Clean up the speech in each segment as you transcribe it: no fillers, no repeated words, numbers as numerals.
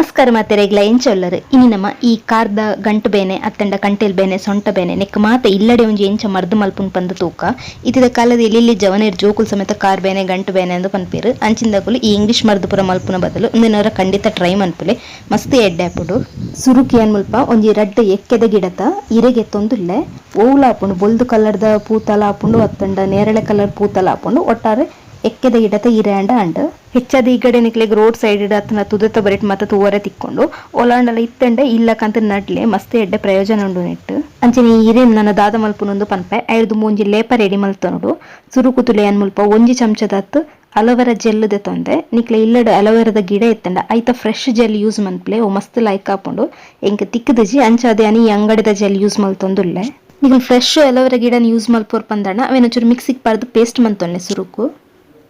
ನಮಸ್ಕಾರ ಮಾತೆರೆಗ್ಲ ಎಂಚೊಲ್ಲರು ಇನಿ ನಮ್ಮ ಈ ಕಾರ್ದ ಗಂಟು ಬೇನೆ ಅತ್ತಂಡ ಕಂಟೆಲ್ ಬೇನೆ ಸೊಂಟ ಬೇನೆ ನೆಕ್ ಮಾತ ಇಲ್ಲಡೆ ಒಂಜಿ ಎಂಚ ಮರ್ದು ಮಲ್ಪುನ್ ಪಂದ ತೂಕ ಇತ್ತಿದ ಕಾಲದ ಇಲ್ಲಿ ಜವನೇರ್ ಜೋಕುಲ್ ಸಮೇತ ಕಾರ್ ಬೇನೆ ಗಂಟು ಬೇನೆ ಎಂದು ಪನ್ಪೇರು ಅಂಚಿಂದಕುಲು ಈ ಇಂಗ್ಲಿಷ್ ಮರ್ದು ಪುರ ಮಲ್ಪುನ ಬದಲು ಇಂದಿನವರ ಖಂಡಿತ ಟ್ರೈ ಮನ್ಪುಲೆ ಮಸ್ತ್ ಎಡ್ಡೆ ಆಪುಡು ಸುರುಕಿ ಅನ್ ಮುಲ್ಪ ಒಂಜಿ ರಡ್ಡ ಎಕ್ಕೆದ ಗಿಡತ ಇರೆಗೆ ತೊಂದುಲ್ಲೆ ಓವುಲ ಆಪುಂಡು ಬೊಲ್ದು ಕಲರ್ದ ಪೂತಲ ಆಪುಂಡು ಅತ್ತಂಡ ನೇರಳೆ ಕಲರ್ ಪೂತಲ ಆಪುಂಡು ಒಟ್ಟಾರೆ ಎಕ್ಕೆದ ಗಿಡತ ಇರೆಂಡ ಅಂಡ್ ಹೆಚ್ಚಾದ ಈ ಕಡೆ ನಿಕ್ಲೆಗ್ ರೋಡ್ ಸೈಡ್ ಅತ್ತನ ತುದತ ಬರಿಟ್ ಮತ್ತ ತೂವರೆ ತಿಕ್ಕೊಂಡು ಒಲಾಂಡಲ ಇತ್ತಂಡೆ ಇಲ್ಲಕಂತ ನಡ್ಲೆ ಮಸ್ತ್ ಎಡ್ಡೆ ಪ್ರಯೋಜನ ಉಂಡು ನೆಟ್ ಅಂಚನೆ ಇರೇನ್ ನನ್ನ ದಾದ ಮಲ್ಪುನೊಂದು ಪನ್ಪೆ ಐದು ಮೂಂಜಿ ಲೇಪ ರೆಡಿ ಮಲ್ತನೋಡು ಸುರುಕುತುಲೆ ಅನ್ ಮುಲ್ಪ ಒಂಜಿ ಚಮಚದತ್ತು ಅಲೋವೆರಾ ಜೆಲ್ ತೊಂದೆ ನಿಕ್ಲೆ ಇಲ್ಲಡ ಅಲೋವೆರಾದ ಗಿಡ ಎತ್ತಂಡ ಐತ ಫ್ರೆಶ್ ಜೆಲ್ ಯೂಸ್ ಮನ್ಪ್ಲೆ ಓ ಮಸ್ತ್ ಲೈಕ್ ಆಪುಂಡು ಎಂಕ್ ತಿಕ್ಕದಜಿ ಅಂಚಾದೆ ಅನಿ ಈ ಅಂಗಡಿದ ಜೆಲ್ ಯೂಸ್ ಮಲ್ತೊಂದುಲ್ಲೆ ನಿಕ್ಲು ಫ್ರೆಶ್ ಅಲೋವೆರಾ ಗಿಡನ ಯೂಸ್ ಮಲ್ಪೋರ್ ಪಂದಣ ಅವೇನೊಂಚೂರು ಮಿಕ್ಸಿಗೆ ಪಾರ್ದು ಪೇಸ್ಟ್ ಮಲ್ತೊನ್ನೆ ಸುರುಕು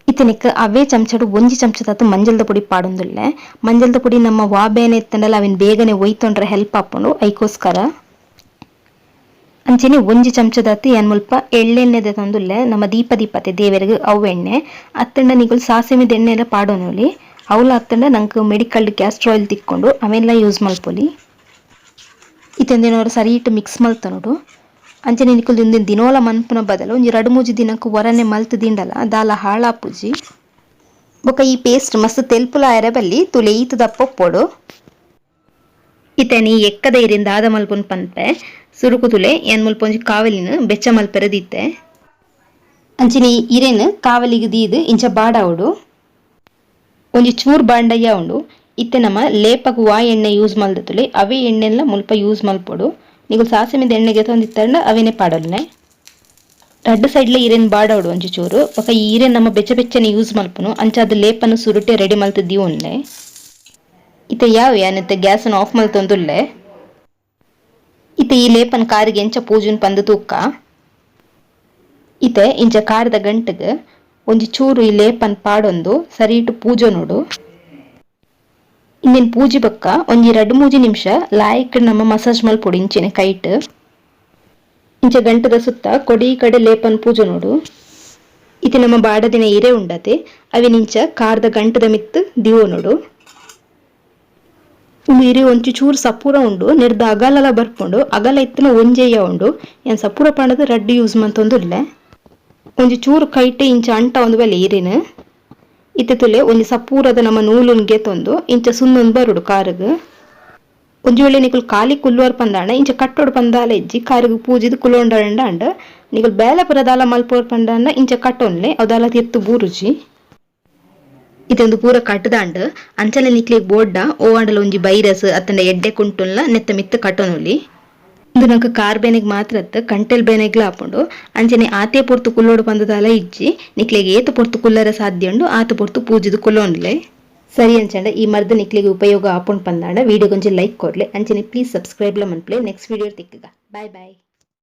ಇತನಿಕ್ ಅವೇ ಚಮಚಡು ಒಂಜಿ ಚಮಚದತ್ತು ಮಂಜಲ್ದ ಪುಡಿ ಪಾಡೊಂದುಲ್ಲೆ ಮಂಜಲ್ದ ಪುಡಿ ನಮ್ಮ ವಾಬೇನೆ ಎತ್ತಂಡಲ್ಲ ಅವಿನ ಬೇಗನೆ ಒಯ್ತೊಂಡ್ರೆ ಹೆಲ್ಪ್ ಆಪುಂಡು ಐಕೋಸ್ಕರ ಅಂಚೆನೆ ಒಂಜಿ ಚಮಚದತ್ತು ಏನ್ ಮುಲ್ಪ ಎಳ್ಳೆಣ್ಣೆದೆ ತಂದುಲ್ಲೆ ನಮ್ಮ ದೀಪತೆ ದೇವರಿಗೆ ಅವು ಎಣ್ಣೆ ಅತ್ತಂಡ ನಿಗುಲು ಸಾಸಿವೆದ ಎಣ್ಣೆ ಎಲ್ಲ ಪಾಡೋನೊಲಿ ಅವಳ ಅತ್ತಂಡ ನಂಗೆ ಮೆಡಿಕಲ್ ಕ್ಯಾಸ್ಟ್ರ್ ಆಯಿಲ್ ತಿಕ್ಕೊಂಡು ಅವೆಲ್ಲ ಯೂಸ್ ಮಲ್ಪೊಲಿ ಇತ್ತಂದಿನವರು ಸರಿ ಇಟ್ಟು ಮಿಕ್ಸ್ ಮಲ್ತನೋಡು ಅಂಚನೆ ನಿಕುಲು ಇಂದಿನ ದಿನೋಲ ಮನ್ಪುನ ಬದಲು ಒಂಜಿ ರಡು ಮೂಜಿ ದಿನಕ್ಕೂ ಹೊರನೆ ಮಲ್ತು ದಿಂಡಲ ದಾಲ ಹಾಳಾಪುಜಿ ಬೊಕ ಈ ಪೇಸ್ಟ್ ಮಸ್ತ್ ತೆಲ್ಪುಲ ಬಲ್ಲಿ ತುಲೆ ಈತು ದಪ್ಪೊಪ್ಪೊಡು ಇತನಿ ಎಕ್ಕದ ಇರಿಂದ ಆದ ಮಲ್ಪುನ್ ಪನ್ಪೆ ಸುರುಕು ತುಲೆ ಏನ್ ಮುಲ್ಪ ಒಂಜಿ ಕಾವಲಿನ ಬೆಚ್ಚ ಮಲ್ಪೆರೆ ದೀತೆ ಅಂಚನೆ ಇರೇನು ಕಾವಲಿಗೆ ದೀದು ಇಂಚ ಬಾಡಾವುಡು ಒಂಜಿ ಚೂರ್ ಬಾಂಡಯ್ಯ ಉಂಡು ಇತ್ತೆ ನಮ್ಮ ಲೇಪಗು ವಾ ಎಣ್ಣೆ ಯೂಸ್ ಮಲ್ದ ತುಲೆ ಅವೇ ಎಣ್ಣೆಲ್ಲ ಮುಲ್ಪ ಯೂಸ್ ಮಲ್ಪೊಡು ನೀವು ಸಾಸಿಮೆದ ಎಣ್ಣೆಗೆ ತಂದಿತ್ತಂಡ ಅವೇನೆ ಪಾಡಲ್ನೆ ರಡ್ಡು ಸೈಡ್ಲೆ ಈರೇನ್ ಬಾಡಾವಡು ಒಂಜಿ ಚೂರು ಒಕ ಈ ಈರೇನ್ ನಮ್ಮ ಬೆಚ್ಚ ಬೆಚ್ಚನೆ ಯೂಸ್ ಮಲ್ಪುನು ಅಂಚಾದ ಲೇಪನ ಸುರುಟೆ ರೆಡಿ ಮಲ್ತದ್ದಿ ಉನ್ಲೆ ಇತ್ತೆ ಯಾವ ಯಾನತ್ತೆ ಗ್ಯಾಸನ್ನು ಆಫ್ ಮಲ್ತೊಂದುಲ್ಲೆ ಇತ್ತೆ ಈ ಲೇಪನ ಕಾರಿಗೆ ಎಂಚ ಪೂಜುನ್ ಪಂದು ತೂಕ ಇತ್ತೆ ಇಂಚ ಕಾರದ ಗಂಟೆಗೆ ಒಂಜಿ ಚೂರು ಈ ಲೇಪನ್ ಪಾಡೊಂದು ಸರಿ ಇಟ್ಟು ಪೂಜೆ ನೋಡು ಇಂದಿನ ಪೂಜೆ ಬಕ್ಕ ಒಂಜಿ ರಡ್ಡು ಮೂಜಿ ನಿಮಿಷ ಲಾಯ್ಕ್ ನಮ್ಮ ಮಸಾಜ್ ಮಲ್ಪೊಡು ಇಂಚಿನ ಕೈಟ್ ಇಂಚ ಗಂಟದ ಸುತ್ತ ಕೊಡಿ ಕಡೆ ಲೇಪನ್ ಪೂಜೆ ನೋಡು ಇದು ನಮ್ಮ ಬಾಡದಿನ ಇರೆ ಉಂಡತೆ ಅವಿನಿಂಚ ಕಾರ್ದ ಗಂಟದ ಮಿತ್ತು ದಿವೋ ನೋಡು ಉಂದು ಇರೆ ಒಂಚಿ ಚೂರು ಸಪೂರ ಉಂಡು ನೆರ್ದ ಅಗಲಲ ಬರ್ಕೊಂಡು ಅಗಲ ಇತ್ತಿನ ಒಂಜೆಯ್ಯ ಉಂಡು ಏನ್ ಸಪೂರ ಪಾಂಡದ ರಡ್ಡು ಯೂಸ್ ಮಂತೊಂದುಲ್ಲೆ ಒಂಜಿ ಚೂರು ಕೈಟೆ ಇಂಚ ಅಂಟ ಒಂದು ಬೆಲೆ ಇರೇನು ಇತ್ತೆ ತುಲೆ ಒಂಜಿ ಸಪೂರದ ನಮ್ಮ ನೂಲುನ್ಗೆ ತೊಂದು ಇಂಚ ಸುನ್ನೊಂದು ಬರುಡು ಕಾರಿಗೆ ಒಂಜಿ ವೇಳೆ ನಿಕುಲು ಖಾಲಿ ಕುಲ್ಲುವರ್ ಪಂದಾಂಡ ಇಂಚ ಕಟ್ಟೋಡು ಪಂದಾಲ ಇಜ್ಜಿ ಕಾರಿಗೆ ಪೂಜಿದು ಕುಲೋಂಡ ಅಂಡ ನಿಕುಲು ಬೇಲೆ ಪುರದಾಲ ಮಲ್ಪೋರ್ ಪಂದಾಂಡ ಇಂಚ ಕಟ್ಟೊನ್ಲೆ ಅವದಾಲ ತಿರ್ತು ಬೂರುಜಿ ಇದೊಂದು ಪೂರ ಕಟ್ಟದಾಂಡ ಅಂಚಲೆ ನಿಕ್ಲಿಗೆ ಬೋಡ್ಡ ಓವಾಂಡಲ ಒಂಜಿ ಬೈರಸ್ ಅತ್ತಂಡ ಎಡ್ಡೆ ಕುಂಟುನ್ಲ ನೆತ್ತ ಮಿತ್ತು ಕಟ್ಟೊನೊಲಿ ಇಂದು ನಂಗೆ ಕಾರ್ ಬೇನೆಗ್ ಮಾತ್ರ ಕಂಟೆಲ್ ಬೇನೆಗ್ಲ ಹಾಪುಂಡು ಅಂಚನೆ ಆತೆ ಪೊರ್ತು ಕುಲ್ಲೋಡು ಪಂದದಾಲ ಇಜ್ಜಿ ನಿಕ್ಲೆಗೆ ಏತು ಪೊರ್ತು ಕುಲ್ಲರ ಸಾಧ್ಯ ಉಂಡು ಆತ ಪೊರ್ತು ಪೂಜಿದು ಕುಲ್ಲೋನ್ಲೆ ಸರಿ ಅಂಚಂಡ ಈ ಮರ್ದ ನಿಕ್ಲೆಗೆ ಉಪಯೋಗ ಆಪುಂಡು ಪಂದಾಂಡ ವಿಡಿಯೋ ಗೊಂಚಿ ಲೈಕ್ ಕೊಡ್ಲೆ ಅಂಚನೆ ಪ್ಲೀಸ್ ಸಬ್ಸ್ಕ್ರೈಬ್ಲ ಮನ್ಪ್ಲೆ ನೆಕ್ಸ್ಟ್ ವಿಡಿಯೋ ತಿಕ್ಕಗ ಬಾಯ್ ಬಾಯ್.